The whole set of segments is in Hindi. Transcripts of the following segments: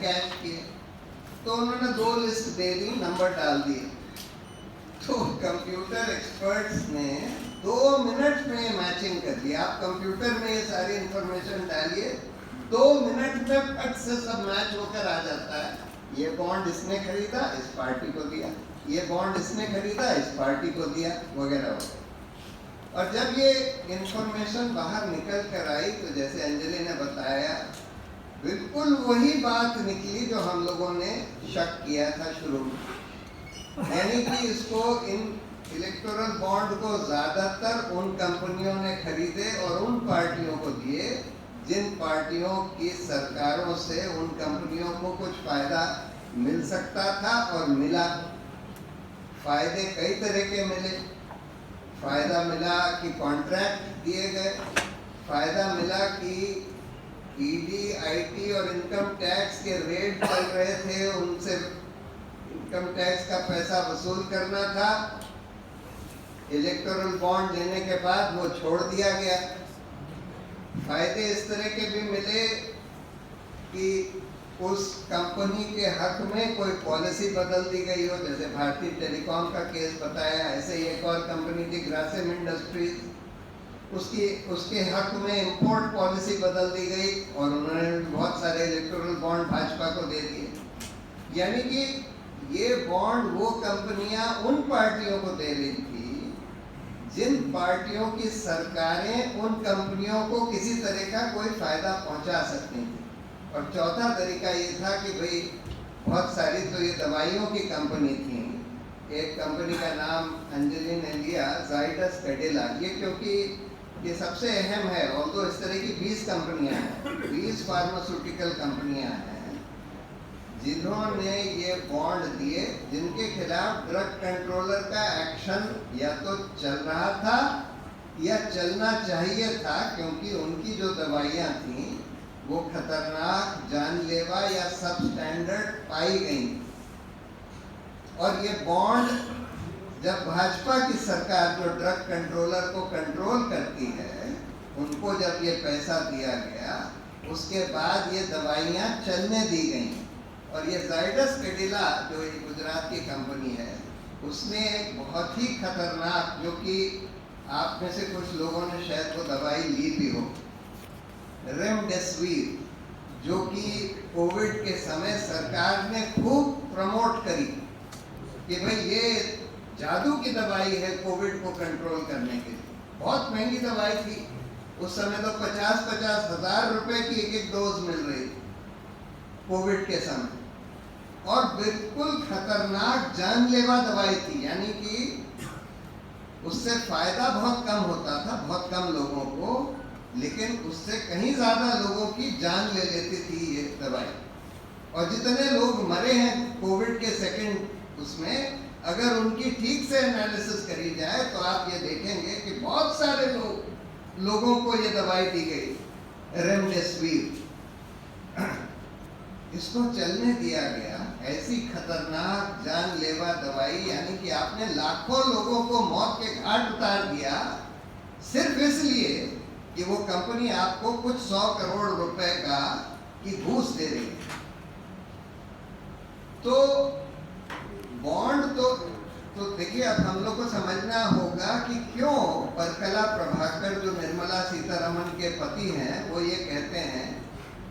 कैश किए, तो उन्होंने 2 लिस्ट दे दी, नंबर डाल दिए। तो कंप्यूटर एक्सपर्ट्स ने 2 मिनट में मैचिंग कर दिया। आप कंप्यूटर में ये सारी इंफॉर्मेशन डालिए, 2 मिनट में फट से सब मैच होकर आ जाता है। ये बॉन्ड इसने खरीदा, इस पार्टी को दिया, ये बॉन्ड इसने खरीदा, इस पार्टी को दिया, वगैरह वगैरह। और जब ये इंफॉर्मेशन बाहर निकल कर आई तो जैसे अंजलि ने बताया, बिल्कुल वही बात निकली जो हम लोगों ने शक किया था शुरू में, यानी कि इसको, इन इलेक्टोरल बॉन्ड को ज्यादातर उन कंपनियों ने खरीदे और उन पार्टियों को दिए जिन पार्टियों की सरकारों से उन कंपनियों को कुछ फायदा मिल सकता था और मिला। फायदे कई तरह के मिले। फायदा मिला कि कॉन्ट्रैक्ट दिए गए, फायदा मिला कि ईडी, आईटी और इनकम टैक्स के रेट चल रहे थे, उनसे इनकम टैक्स का पैसा वसूल करना था। इलेक्टोरल बॉन्ड लेने के बाद वो छोड़ दिया गया। फायदे इस तरह के भी मिले कि उस कंपनी के हक में कोई पॉलिसी बदल दी गई हो, जैसे भारतीय टेलीकॉम का केस बताया, ऐसे ही एक और कंपनी थी ग्रासिम इंडस्ट्रीज, उसके हक में इंपोर्ट पॉलिसी बदल दी गई और उन्होंने बहुत सारे इलेक्टोरल बॉन्ड भाजपा को दे दिए। यानी कि ये बॉन्ड वो कंपनियां उन पार्टियों को दे रही थी जिन पार्टियों की सरकारें उन कंपनियों को किसी तरह का कोई फायदा पहुंचा सकती थी। और चौथा तरीका ये था कि भाई बहुत सारी तो ये दवाइयों की कंपनी थी। एक कंपनी का नाम अंजलि ने लिया, जाइडस कैडिला, ये क्योंकि ये सबसे अहम है। और तो इस तरह की 20 कंपनियां हैं, 20 फार्मास्यूटिकल कंपनियां हैं जिन्होंने ये बॉन्ड दिए, जिनके खिलाफ ड्रग कंट्रोलर का एक्शन या तो चल रहा था या चलना चाहिए था, क्योंकि उनकी जो दवाइयाँ थीं वो खतरनाक, जानलेवा या सब स्टैंडर्ड पाई गई। और ये बॉन्ड जब भाजपा की सरकार जो ड्रग कंट्रोलर को कंट्रोल करती है, उनको जब ये पैसा दिया गया, उसके बाद ये दवाइयाँ चलने दी गई। और ये जाइडस कैडिला जो ये गुजरात की कंपनी है, उसने एक बहुत ही खतरनाक, जो कि आप में से कुछ लोगों ने शायद वो दवाई ली भी हो, रेमडेसिविर, जो कि कोविड के समय सरकार ने खूब प्रमोट करी कि भाई ये जादू की दवाई है कोविड को कंट्रोल करने के लिए। बहुत महंगी दवाई थी उस समय, तो 50-50 हज़ार रुपए की एक डोज मिल रही थी कोविड के समय, और बिल्कुल खतरनाक जानलेवा दवाई थी। यानी कि उससे फायदा बहुत कम होता था, बहुत कम लोगों को, लेकिन उससे कहीं ज्यादा लोगों की जान ले लेती थी ये दवाई। और जितने लोग मरे हैं कोविड के सेकंड उसमें, अगर उनकी ठीक से एनालिसिस करी जाए तो आप ये देखेंगे कि बहुत सारे लोगों को ये दवाई दी गई, रेमडेसिविर। इसको चलने दिया गया, ऐसी खतरनाक जानलेवा दवाई, यानी कि आपने लाखों लोगों को मौत के घाट उतार दिया सिर्फ इसलिए कि वो कंपनी आपको कुछ 100 करोड़ रुपए का की घूस दे रही है। तो बॉन्ड तो देखिए, अब हम लोग को समझना होगा कि क्यों परकला प्रभाकर, जो निर्मला सीतारमण के पति हैं, वो ये कहते हैं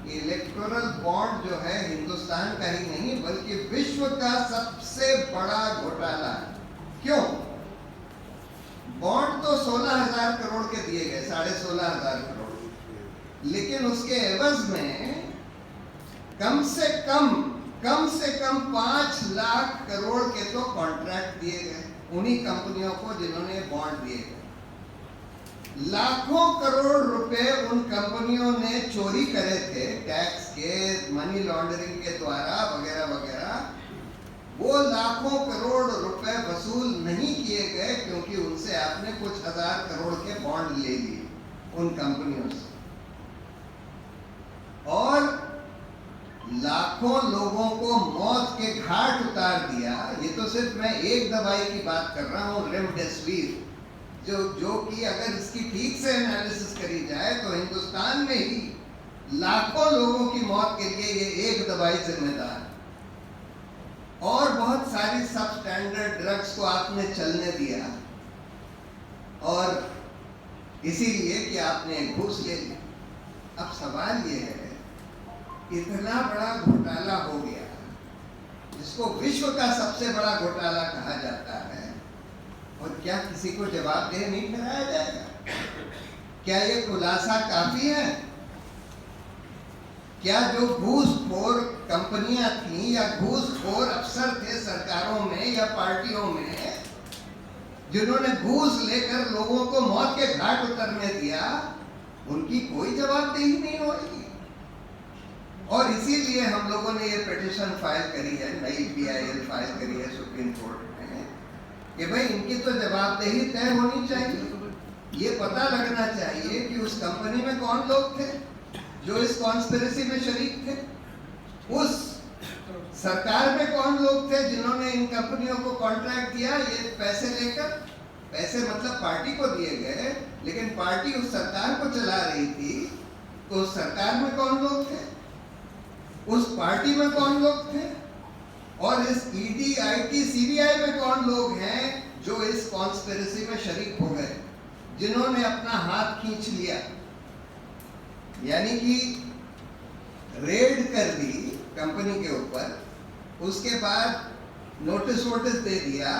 कि इलेक्टोरल बॉन्ड जो है हिंदुस्तान का ही नहीं बल्कि विश्व का सबसे बड़ा घोटाला है। क्यों? बॉन्ड तो 16,000 करोड़ के दिए गए, 16,500 करोड़, लेकिन उसके एवज में कम से कम 5 लाख करोड़ के तो कॉन्ट्रैक्ट दिए गए उन्हीं कंपनियों को जिन्होंने बॉन्ड दिए गए। लाखों करोड़ रुपए उन कंपनियों ने चोरी करे थे, टैक्स के, मनी लॉन्ड्रिंग के द्वारा, वगैरह वगैरह। वो लाखों करोड़ रुपए वसूल नहीं किए गए क्योंकि उनसे आपने कुछ 1000 करोड़ के बॉन्ड ले लिए उन कंपनियों से, और लाखों लोगों को मौत के घाट उतार दिया। ये तो सिर्फ मैं एक दवाई की बात कर रहा हूँ, रेमडेसिविर, जो कि अगर इसकी ठीक से एनालिसिस करी जाए तो हिंदुस्तान में ही लाखों लोगों की मौत के लिए ये एक दवाई जिम्मेदार है। और बहुत सारी सब स्टैंडर्ड ड्रग्स को आपने चलने दिया और इसीलिए कि आपने घूस ले ली। अब सवाल ये है, इतना बड़ा घोटाला हो गया जिसको विश्व का सबसे बड़ा घोटाला कहा जाता है, और क्या किसी को जवाबदेह नहीं ठहराया जाएगा? क्या ये खुलासा काफी है? क्या जो घूसखोर कंपनियां थी या घूसखोर अफसर थे सरकारों में या पार्टियों में, जिन्होंने घूस लेकर लोगों को मौत के घाट उतरने दिया, उनकी कोई जवाबदेही नहीं होगी? और इसीलिए हम लोगों ने ये पिटीशन फाइल करी है, नई PIL फाइल करी है सुप्रीम कोर्ट में कि भाई इनकी तो जवाबदेही तय होनी चाहिए। ये पता लगना चाहिए कि उस कंपनी में कौन लोग थे जो इस कॉन्स्पिरेसी में शरीक थे, उस सरकार में कौन लोग थे जिन्होंने इन कंपनियों को कॉन्ट्रैक्ट दिया ये पैसे लेकर। पैसे मतलब पार्टी को दिए गए, लेकिन पार्टी उस सरकार को चला रही थी, तो उस सरकार में कौन लोग थे, उस पार्टी में कौन लोग थे, और इस ED, IT, CBI में कौन लोग हैं जो इस कॉन्स्पिरेसी में शरीक हो गए, जिन्होंने अपना हाथ खींच लिया, यानी कि रेड कर दी कंपनी के ऊपर, उसके बाद नोटिस दे दिया,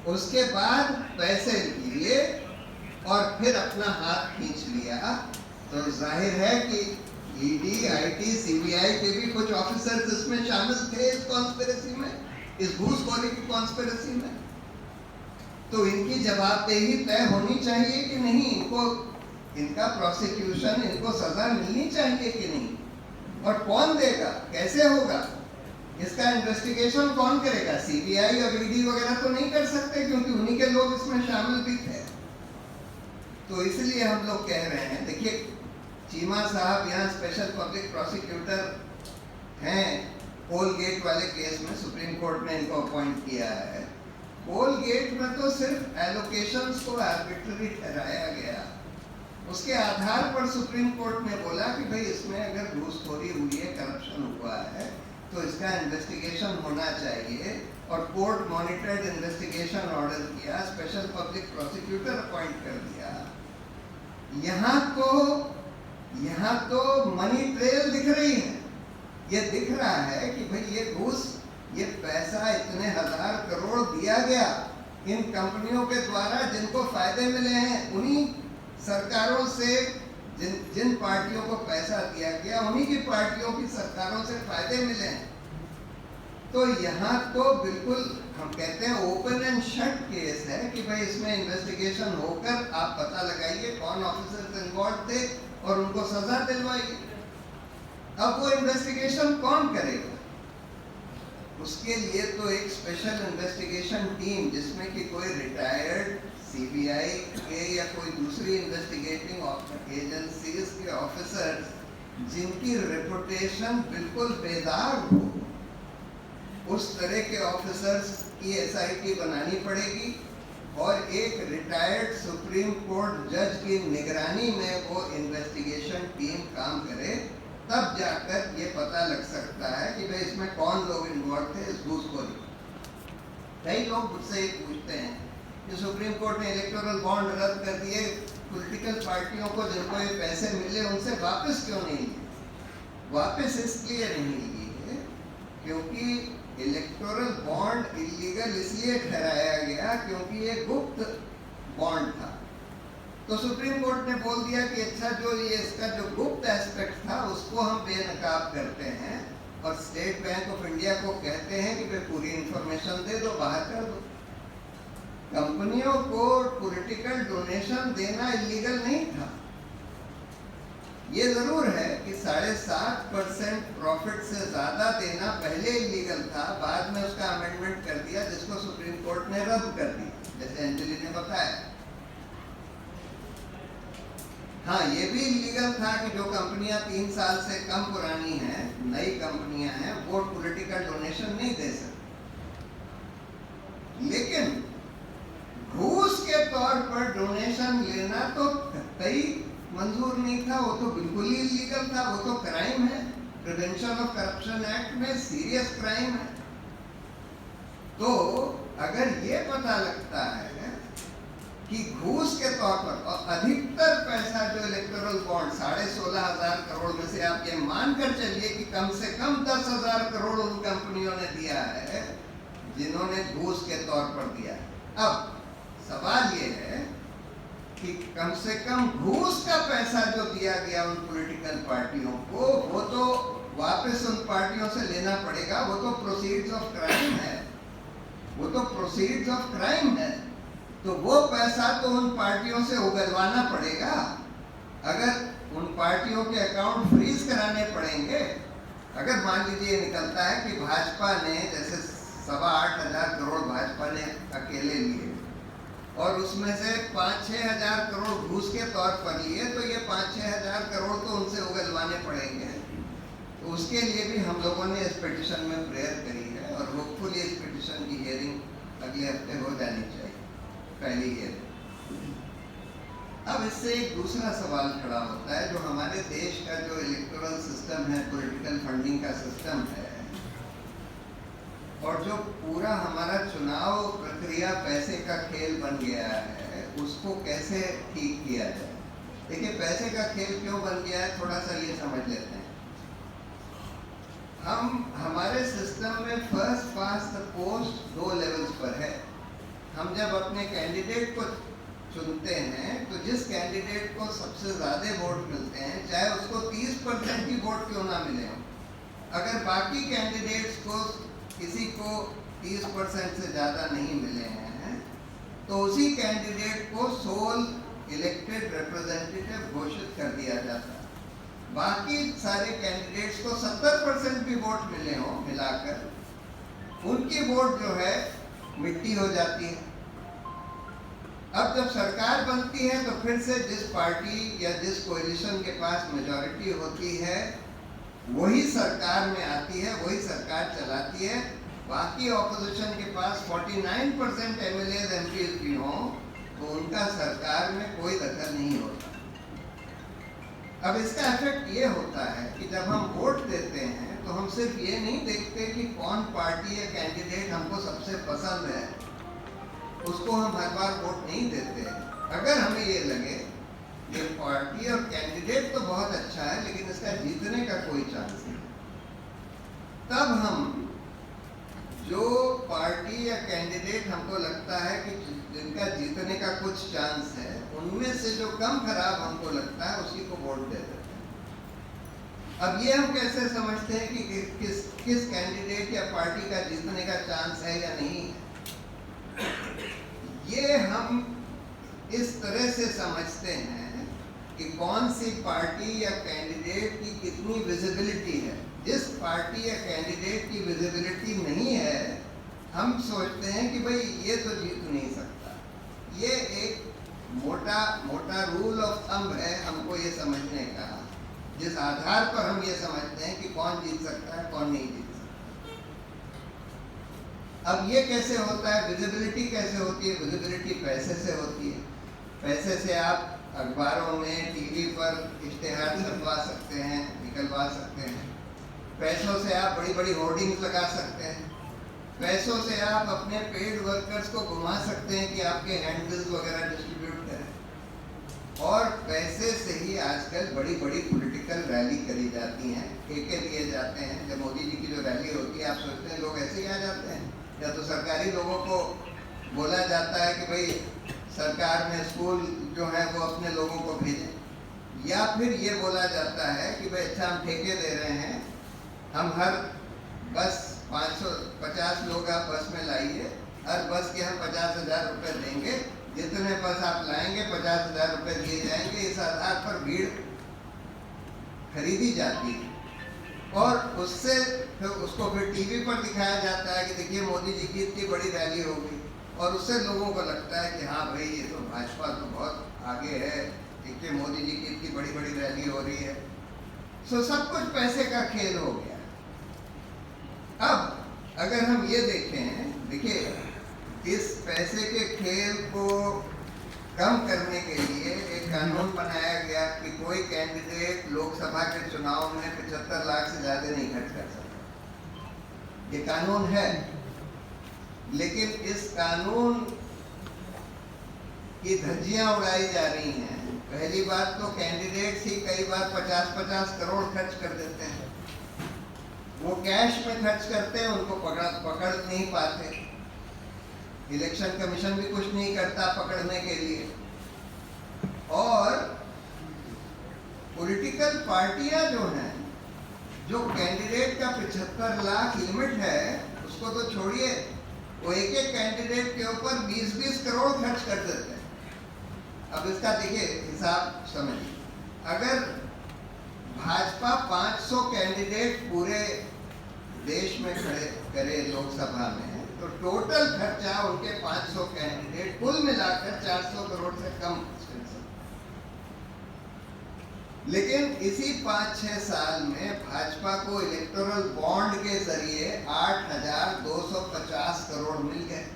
उसके बाद पैसे लिए और फिर अपना हाथ खींच लिया। तो जाहिर है कि ED, IT, CBI के भी कुछ ऑफिसर्स इसमें शामिल थे इस कॉन्स्पिरेसी में, इस घूसखोरी की कॉन्स्पिरेसी में। तो इनकी जवाबदेही तय होनी चाहिए कि नहीं? इनका प्रोसिक्यूशन, इनको सजा मिलनी चाहिए कि नहीं? और कौन देगा, कैसे होगा, इसका इन्वेस्टिगेशन कौन करेगा? CBI और ED वगैरह तो नहीं कर सकते, क्योंकि उन्हीं के लोग इसमें शामिल भी थे। तो इसलिए हम लोग कह रहे हैं, देखिए चीमा साहब यहाँ स्पेशल पब्लिक प्रोसिक्यूटर हैं, कोलगेट वाले केस में सुप्रीम कोर्ट ने इनको अपॉइंट किया है। कोलगेट में तो सिर्फ एलोकेशंस को आर्बिट्ररी ठहराया गया, उसके आधार पर सुप्रीम कोर्ट ने बोला कि भाई इसमें अगर घूसखोरी हुई है, करप्शन हुआ है, तो इसका इन्वेस्टिगेशन होना चाहिए, और कोर्ट मॉनिटर्ड इन्वेस्टिगेशन ऑर्डर किया, स्पेशल पब्लिक प्रोसिक्यूटर अपॉइंट कर दिया। यहाँ तो मनी ट्रेल दिख रही है, ये दिख रहा है कि भाई ये घूस, ये पैसा इतने हजार करोड़ दिया गया इन कंपनियों के द्वारा, जिनको फायदे मिले हैं उन्हीं सरकारों से, जिन पार्टियों को पैसा दिया गया उन्हीं की पार्टियों की सरकारों से फायदे मिले हैं। तो यहाँ तो बिल्कुल हम कहते हैं ओपन एंड शट केस है कि भाई इसमें इन्वेस्टिगेशन होकर आप पता लगाइए कौन ऑफिसर्स इन्वॉल्व थे और उनको सजा दिलवाइए। अब वो इन्वेस्टिगेशन कौन करेगा? उसके लिए तो एक स्पेशल इन्वेस्टिगेशन टीम, जिसमें कि कोई रिटायर्ड CBI के या कोई दूसरी इन्वेस्टिगेटिंग एजेंसीज के ऑफिसर्स, जिनकी रेपुटेशन बिल्कुल बेदाग हो, उस तरह के ऑफिसर्स की SIT बनानी पड़ेगी, और एक रिटायर्ड सुप्रीम कोर्ट जज की निगरानी में वो इन्वेस्टिगेशन टीम काम करे, तब जाकर ये पता लग सकता है कि भाई इसमें कौन लोग इन्वॉल्व थे इस घूसखोरी। कई लोग मुझसे ये पूछते हैं कि सुप्रीम कोर्ट ने इलेक्टोरल बॉन्ड रद्द कर दिए, पॉलिटिकल पार्टियों को जिनको ये पैसे मिले उनसे वापस क्यों नहीं लिए? वापस इसलिए नहीं लिए क्योंकि इलेक्टोरल बॉन्ड इलीगल इसलिए ठहराया गया क्योंकि ये गुप्त बॉन्ड था। तो सुप्रीम कोर्ट ने बोल दिया कि अच्छा, जो ये इसका जो गुप्त एस्पेक्ट था उसको हम बेनकाब करते हैं, और स्टेट बैंक ऑफ इंडिया को कहते हैं कि भाई पूरी इंफॉर्मेशन दे दो, बाहर कर दो। कंपनियों को पॉलिटिकल डोनेशन देना इलीगल नहीं था। ये जरूर है कि 7.5% प्रॉफिट से ज्यादा देना पहले इलीगल था, बाद में उसका अमेंडमेंट कर दिया, जिसको सुप्रीम कोर्ट ने रद्द कर दिया, जैसे अंजलि ने बताया। हाँ, ये भी इलीगल था कि जो कंपनियां 3 साल से कम पुरानी हैं, नई कंपनियां हैं, वो पॉलिटिकल डोनेशन नहीं दे सकती। लेकिन घूस के तौर पर डोनेशन लेना तो कई मंजूर नहीं था, वो तो बिल्कुल ही इलीगल था, वो तो क्राइम है। प्रिवेंशन ऑफ करप्शन एक्ट में सीरियस क्राइम है। तो अगर ये पता लगता है कि घूस के तौर पर, और अधिकतर पैसा जो इलेक्टोरल बॉन्ड 16,500 करोड़ में से आप ये मानकर चलिए कि कम से कम 10,000 करोड़ उन कंपनियों ने दिया है जिन्होंने घूस के तौर पर दिया। अब सवाल ये है कि कम से कम घूस का पैसा जो दिया गया उन पॉलिटिकल पार्टियों को, वो तो वापस उन पार्टियों से लेना पड़ेगा। वो तो प्रोसीड्स ऑफ क्राइम है, वो तो प्रोसीड्स ऑफ क्राइम है। तो वो पैसा तो उन पार्टियों से उगलवाना पड़ेगा। अगर उन पार्टियों के अकाउंट फ्रीज कराने पड़ेंगे, अगर मान लीजिए निकलता है कि भाजपा ने जैसे 8,500 करोड़ भाजपा ने अकेले लिए और उसमें से 5-6 हजार करोड़ घूस के तौर पर लिए, तो ये 5-6 हजार करोड़ तो उनसे उगलवाने पड़ेंगे। तो उसके लिए भी हम लोगों ने इस पिटीशन में प्रेयर करी है और होपफुली इस पिटीशन की हियरिंग अगले हफ्ते हो जानी चाहिए, पहली हियरिंग। अब इससे एक दूसरा सवाल खड़ा होता है, जो हमारे देश का जो इलेक्टोरल सिस्टम है, पॉलिटिकल फंडिंग का सिस्टम है, और जो पूरा हमारा चुनाव प्रक्रिया पैसे का खेल बन गया है, उसको कैसे ठीक किया जाए। देखिए, पैसे का खेल क्यों बन गया है, थोड़ा सा ये समझ लेते हैं। हमारे सिस्टम में first past the post 2 levels पर है। हम जब अपने कैंडिडेट को चुनते हैं तो जिस कैंडिडेट को सबसे ज़्यादा वोट मिलते हैं, चाहे उसको 30% की वोट क्यों ना मिले हो, अगर बाकी कैंडिडेट्स को किसी को 30% से ज़्यादा नहीं मिले हैं, तो उसी कैंडिडेट को सोल इलेक्टेड रिप्रेजेंटेटिव घोषित कर दिया जाता है। बाकी सारे कैंडिडेट्स को 70% भी वोट मिले हों मिलाकर, उनकी वोट जो है मिट्टी हो जाती है। अब जब सरकार बनती है तो फिर से जिस पार्टी या जिस कोalition के पास मेजॉरिटी होती है वही सरकार में आती है, वही सरकार चलाती है। बाकी ऑपोजिशन के पास 49% MLAs MPs भी हों तो उनका सरकार में कोई दखल नहीं होता। अब इसका इफेक्ट ये होता है कि जब हम वोट देते हैं तो हम सिर्फ ये नहीं देखते कि कौन पार्टी या कैंडिडेट हमको सबसे पसंद है, उसको हम हर बार वोट नहीं देते। अगर हमें ये लगे ये पार्टी और कैंडिडेट तो बहुत अच्छा है लेकिन इसका जीतने का कोई चांस नहीं, तब हम जो पार्टी या कैंडिडेट हमको लगता है कि जिनका जीतने का कुछ चांस है, उनमें से जो कम खराब हमको लगता है उसी को वोट दे देते हैं। अब ये हम कैसे समझते हैं कि किस कैंडिडेट या पार्टी का जीतने का चांस है या नहीं है? ये हम इस तरह से समझते हैं कि कौन सी पार्टी या कैंडिडेट की कितनी विजिबिलिटी है। जिस पार्टी या कैंडिडेट की विजिबिलिटी नहीं है, हम सोचते हैं कि भाई ये तो जीत नहीं सकता। ये एक मोटा रूल ऑफ थंब है हमको ये समझने का, जिस आधार पर हम ये समझते हैं कि कौन जीत सकता है, कौन नहीं जीत सकता। अब ये कैसे होता है, विजिबिलिटी कैसे होती है? विजिबिलिटी पैसे से होती है। पैसे से आप अखबारों में, टीवी पर इश्तेहार छपवा सकते हैं, निकलवा सकते हैं। पैसों से आप बड़ी बड़ी होर्डिंग्स लगा सकते हैं। पैसों से आप अपने पेड वर्कर्स को घुमा सकते हैं कि आपके हैंडल्स वगैरह डिस्ट्रीब्यूट करें। और पैसे से ही आजकल बड़ी बड़ी पॉलिटिकल रैली करी जाती हैं, ठेके लिए जाते हैं। जब मोदी जी की जो रैली होती है, आप सोचते हैं लोग ऐसे ही आ जाते हैं, या तो सरकारी लोगों को बोला जाता है कि भाई सरकार में स्कूल जो है वो अपने लोगों को भेजें, या फिर ये बोला जाता है कि भाई अच्छा हम ठेके दे रहे हैं, हम हर बस 550 लोग आप बस में लाइए, हर बस के हम 50,000 रुपये देंगे, जितने बस आप लाएंगे 50,000 रुपये दिए जाएंगे। इस आधार पर भीड़ खरीदी जाती है और उससे फिर उसको फिर टीवी पर दिखाया जाता है कि देखिए मोदी जी की इतनी बड़ी रैली हो गई, और उससे लोगों को लगता है कि हाँ भाई ये तो भाजपा तो बहुत आगे है, देखिए मोदी जी की इतनी बड़ी बड़ी रैली हो रही है। सो सब कुछ पैसे का खेल हो गया। अब अगर हम ये देखें, देखिए इस पैसे के खेल को कम करने के लिए एक कानून बनाया गया कि कोई कैंडिडेट लोकसभा के चुनाव में 75 लाख से ज्यादा नहीं खर्च कर सकता। ये कानून है, लेकिन इस कानून की धज्जियां उड़ाई जा रही हैं। पहली बात तो कैंडिडेट्स ही कई बार 50-50 करोड़ खर्च कर देते हैं। वो कैश में खर्च करते हैं, उनको पकड़ नहीं पाते। इलेक्शन कमीशन भी कुछ नहीं करता पकड़ने के लिए। और पॉलिटिकल पार्टियां जो हैं, जो कैंडिडेट का 75 लाख लिमिट है, उसको तो छोड़िए, वो एक एक कैंडिडेट के ऊपर 20-20 करोड़ खर्च कर देते हैं। अब इसका देखिए हिसाब समझिए, अगर भाजपा 500 कैंडिडेट पूरे देश में खड़े करे लोकसभा में, तो टोटल खर्चा उनके 500 कैंडिडेट कुल मिलाकर 400 करोड़ से कम। लेकिन इसी 5-6 साल में भाजपा को इलेक्टोरल बॉन्ड के जरिए 8,250 करोड़ मिल गए।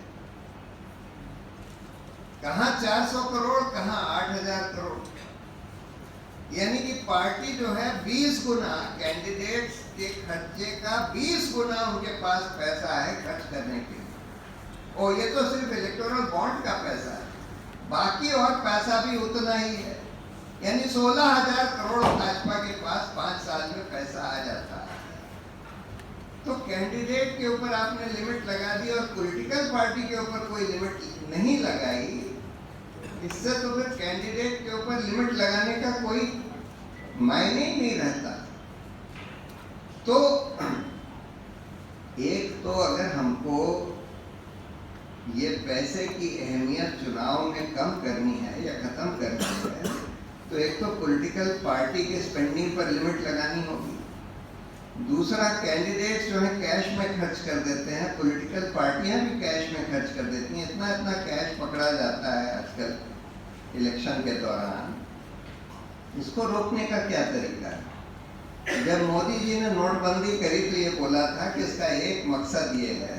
कहां 400 करोड़, कहां 8,000 करोड़। यानी कि पार्टी जो है 20 गुना कैंडिडेट्स के खर्चे का 20 गुना उनके पास पैसा है खर्च करने के लिए। और ये तो सिर्फ इलेक्टोरल बॉन्ड का पैसा है, बाकी और पैसा भी उतना ही है। यानी 16,000 करोड़ भाजपा के पास 5 साल में पैसा आ जाता है। तो कैंडिडेट के ऊपर आपने लिमिट लगा दी और पॉलिटिकल पार्टी के ऊपर कोई लिमिट नहीं लगाई, इससे तो फिर कैंडिडेट के ऊपर लिमिट लगाने का कोई मायने ही नहीं रहता। तो एक तो अगर हमको ये पैसे की अहमियत चुनाव में कम करनी है या खत्म करनी है, तो एक तो पॉलिटिकल पार्टी के स्पेंडिंग पर लिमिट लगानी होगी। दूसरा, कैंडिडेट्स जो है कैश में खर्च कर देते हैं, पॉलिटिकल पार्टियां भी कैश में खर्च कर देती हैं। इतना इतना कैश पकड़ा जाता है आजकल इलेक्शन के दौरान। इसको रोकने का क्या तरीका है? जब मोदी जी ने नोटबंदी करी तो ये बोला था कि इसका एक मकसद ये है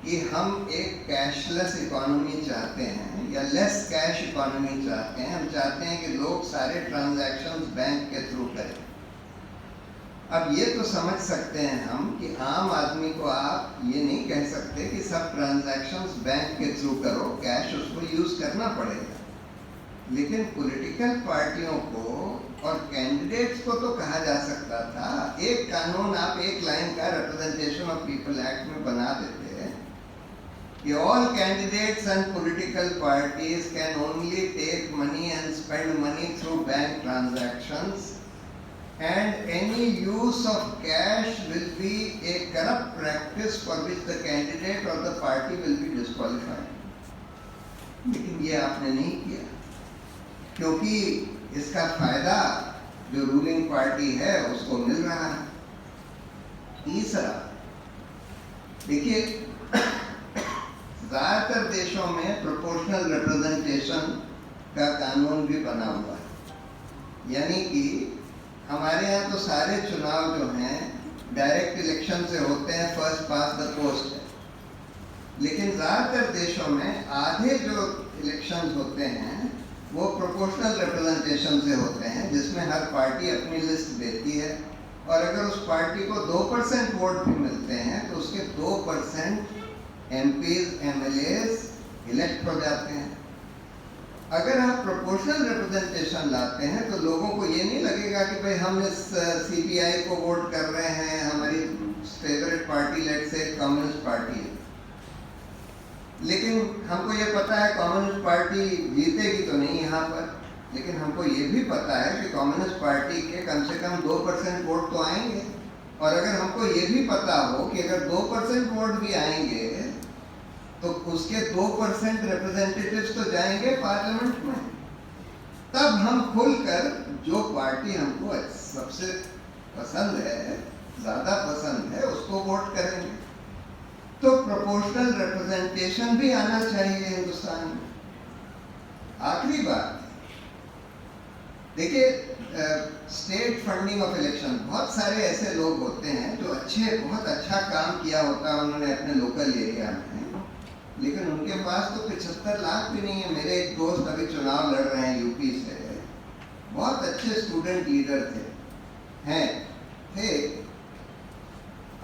कि हम एक कैशलेस इकोनॉमी चाहते हैं या लेस कैश इकोनॉमी चाहते हैं। हम चाहते हैं कि लोग सारे ट्रांजैक्शंस बैंक के थ्रू करें। अब ये तो समझ सकते हैं हम कि आम आदमी को आप ये नहीं कह सकते कि सब ट्रांजैक्शंस बैंक के थ्रू करो, कैश उसको यूज करना पड़ेगा। लेकिन पॉलिटिकल पार्टियों को और कैंडिडेट्स को तो कहा जा सकता था, एक कानून आप एक लाइन का रिप्रेजेंटेशन ऑफ पीपल एक्ट में बना देते कि all candidates and political parties can only take money and spend money through bank transactions, and any use of cash will be a corrupt practice for which the candidate or the party will be disqualified. लेकिन ये आपने नहीं किया, क्योंकि इसका फायदा जो रूलिंग पार्टी है उसको मिल रहा है। तीसरा, देखिए ज्यादातर देशों में प्रोपोर्शनल रिप्रेजेंटेशन का कानून भी बना हुआ है। यानी कि हमारे यहाँ तो सारे चुनाव जो हैं डायरेक्ट इलेक्शन से होते हैं, फर्स्ट पास द पोस्ट है। लेकिन ज्यादातर देशों में आधे जो इलेक्शंस होते हैं वो प्रोपोर्शनल रिप्रेजेंटेशन से होते हैं, जिसमें हर पार्टी अपनी लिस्ट देती है और अगर उस पार्टी को 2% वोट भी मिलते हैं तो उसके 2% एमपीज एमएलएस इलेक्ट हो जाते हैं। अगर आप प्रोपोर्शनल रिप्रेजेंटेशन लाते हैं तो लोगों को ये नहीं लगेगा कि भाई हम इस सीपीआई को वोट कर रहे हैं, हमारी फेवरेट पार्टी लेट से कम्युनिस्ट पार्टी है। लेकिन हमको ये पता है कम्युनिस्ट पार्टी जीतेगी तो नहीं यहाँ पर, लेकिन हमको ये भी पता है कि कम्युनिस्ट पार्टी के कम से कम 2% वोट तो आएंगे। और अगर हमको ये भी पता हो कि अगर 2% वोट भी आएंगे तो उसके 2% रिप्रेजेंटेटिव्स तो जाएंगे पार्लियामेंट में, तब हम खुलकर जो पार्टी हमको सबसे पसंद है, ज्यादा पसंद है, उसको वोट करेंगे। तो प्रोपोर्शनल रिप्रेजेंटेशन भी आना चाहिए हिंदुस्तान में। आखिरी बात देखिए, स्टेट फंडिंग ऑफ इलेक्शन, बहुत सारे ऐसे लोग होते हैं जो बहुत अच्छा काम किया होता है उन्होंने अपने लोकल एरिया में, लेकिन उनके पास तो 75 लाख भी नहीं है। मेरे एक दोस्त अभी चुनाव लड़ रहे हैं यूपी से, बहुत अच्छे स्टूडेंट लीडर थे,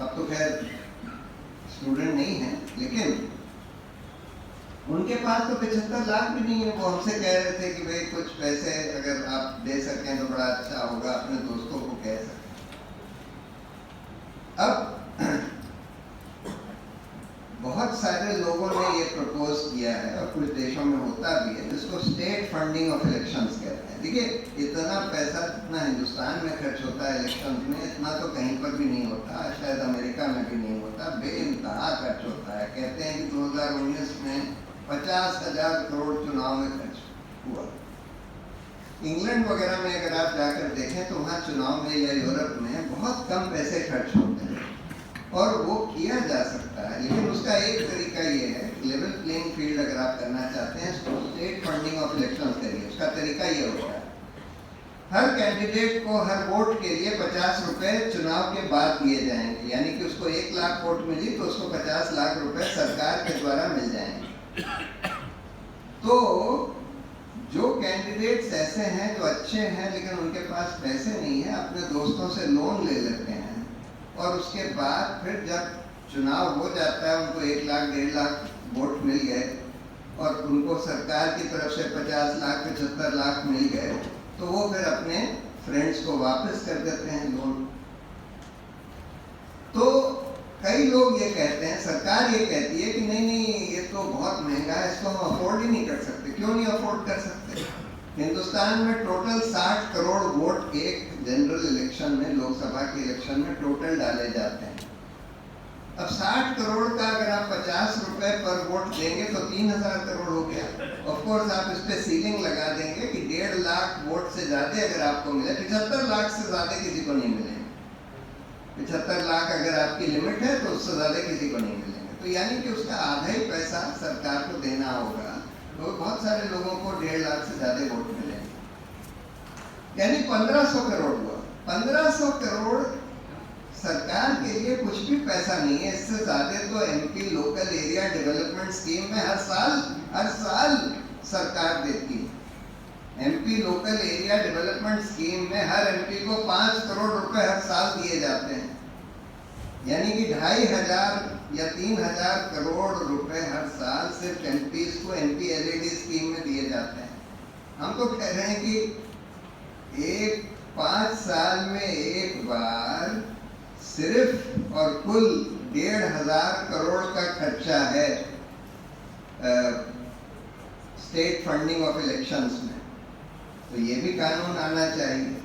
अब तो खैर स्टूडेंट नहीं है, लेकिन उनके पास तो 75 लाख भी नहीं है। वो हमसे कह रहे थे कि भाई कुछ पैसे अगर आप दे सकें तो बड़ा अच्छा होगा, अपने दोस्तों को कह सकें। अब बहुत सारे लोगों ने ये प्रपोज किया है और कुछ देशों में होता भी है, जिसको स्टेट फंडिंग ऑफ इलेक्शंस कहते हैं। देखिए, इतना पैसा जितना हिंदुस्तान में खर्च होता है इलेक्शंस में, इतना तो कहीं पर भी नहीं होता, शायद अमेरिका में भी नहीं होता। बेइंतहा खर्च होता है। कहते हैं कि 2019 में 50,000 करोड़ चुनाव में खर्च हुआ। इंग्लैंड वगैरह में अगर आप जाकर देखें तो वहाँ चुनाव में या यूरोप में बहुत कम पैसे खर्च होते हैं और वो किया जा सकता है। लेकिन उसका एक तरीका ये है, लेवल प्लेइंग फील्ड अगर आप करना चाहते हैं तो स्टेट फंडिंग ऑफ इलेक्शन करिए। उसका तरीका ये होता है, हर कैंडिडेट को हर वोट के लिए 50 रुपए चुनाव के बाद दिए जाएंगे। यानी कि उसको 1 लाख वोट मिली तो उसको 50 लाख रुपए सरकार के द्वारा मिल जाएंगे। तो जो कैंडिडेट्स ऐसे हैं जो अच्छे हैं लेकिन उनके पास पैसे नहीं है, अपने दोस्तों से लोन ले लेते हैं और उसके बाद फिर जब चुनाव हो जाता है, उनको 1 लाख 1.5 लाख वोट मिल गए और उनको सरकार की तरफ से 50 लाख 75 लाख मिल गए, तो वो फिर अपने फ्रेंड्स को वापस कर देते हैं लोन। तो कई लोग ये कहते हैं, सरकार ये कहती है कि नहीं ये तो बहुत महंगा है, इसको हम अफोर्ड ही नहीं कर सकते। क्यों नहीं अफोर्ड कर सकते? हिंदुस्तान में टोटल 60 करोड़ वोट एक जनरल इलेक्शन में, लोकसभा के इलेक्शन में टोटल डाले जाते हैं। अब 60 करोड़ का अगर आप 50 रुपए पर वोट देंगे तो 3000 करोड़ हो गया। ऑफ कोर्स आप इस पे सीलिंग लगा देंगे कि 1.5 लाख वोट से ज्यादा अगर आपको मिले, 75 लाख से ज्यादा किसी को नहीं मिलेंगे। 75 लाख अगर आपकी लिमिट है तो उससे ज्यादा किसी को नहीं मिलेंगे। तो यानी कि उसका आधा ही पैसा सरकार को देना होगा, तो बहुत सारे लोगों को 1.5 लाख से ज्यादा वोट मिलेंगे। यानी 1500 करोड़ हुआ। 1500 करोड़ सरकार के लिए कुछ भी पैसा नहीं है। इससे ज्यादा तो MP local area development scheme में हर साल सरकार देती है। MP local area development scheme में हर एमपी को 5 करोड़ रुपए हर साल दिए जाते हैं। यानी कि 2500 या 3000 करोड़ रुपए हर साल सिर्फ एमपीज को एमपी एलईडी स्कीम में दिए जाते हैं। हम तो कह रहे हैं कि 5 साल में एक बार सिर्फ और कुल 1500 करोड़ का खर्चा है स्टेट फंडिंग ऑफ इलेक्शंस में। तो ये भी कानून आना चाहिए।